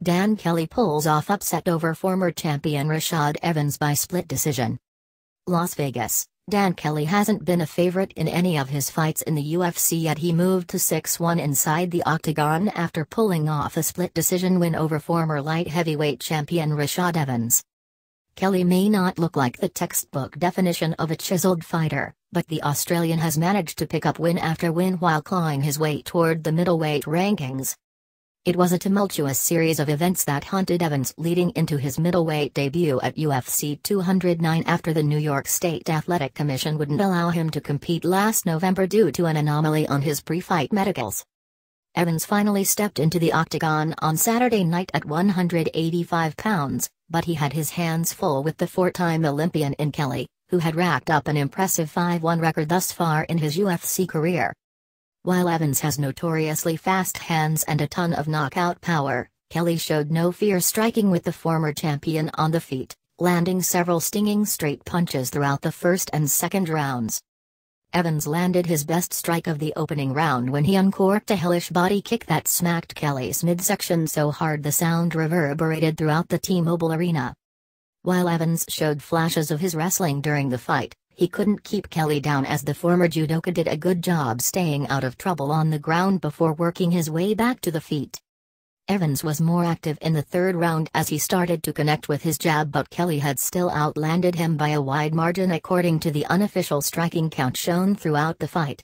Dan Kelly pulls off upset over former champion Rashad Evans by split decision. Las Vegas. Dan Kelly hasn't been a favorite in any of his fights in the UFC, yet he moved to 6-1 inside the octagon after pulling off a split decision win over former light heavyweight champion Rashad Evans. Kelly may not look like the textbook definition of a chiseled fighter, but the Australian has managed to pick up win after win while clawing his way toward the middleweight rankings. It was a tumultuous series of events that haunted Evans leading into his middleweight debut at UFC 209 after the New York State Athletic Commission wouldn't allow him to compete last November due to an anomaly on his pre-fight medicals. Evans finally stepped into the octagon on Saturday night at 185 pounds, but he had his hands full with the four-time Olympian in Kelly, who had racked up an impressive 5-1 record thus far in his UFC career. While Evans has notoriously fast hands and a ton of knockout power, Kelly showed no fear striking with the former champion on the feet, landing several stinging straight punches throughout the first and second rounds. Evans landed his best strike of the opening round when he uncorked a hellish body kick that smacked Kelly's midsection so hard the sound reverberated throughout the T-Mobile Arena. While Evans showed flashes of his wrestling during the fight, he couldn't keep Kelly down as the former judoka did a good job staying out of trouble on the ground before working his way back to the feet. Evans was more active in the third round as he started to connect with his jab, but Kelly had still outlanded him by a wide margin according to the unofficial striking count shown throughout the fight.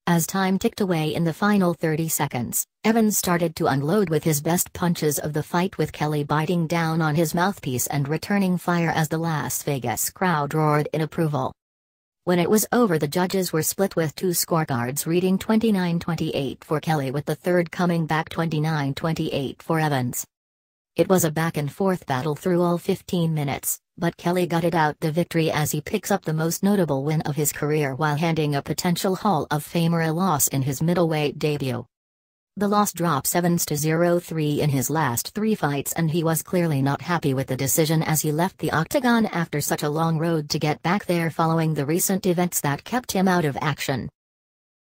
As time ticked away in the final 30 seconds, Evans started to unload with his best punches of the fight, with Kelly biting down on his mouthpiece and returning fire as the Las Vegas crowd roared in approval. When it was over, the judges were split with two scorecards reading 29-28 for Kelly, with the third coming back 29-28 for Evans. It was a back-and-forth battle through all 15 minutes, but Kelly gutted out the victory as he picks up the most notable win of his career while handing a potential Hall of Famer a loss in his middleweight debut. The loss drops Evans to 0-3 in his last three fights, and he was clearly not happy with the decision as he left the octagon after such a long road to get back there following the recent events that kept him out of action.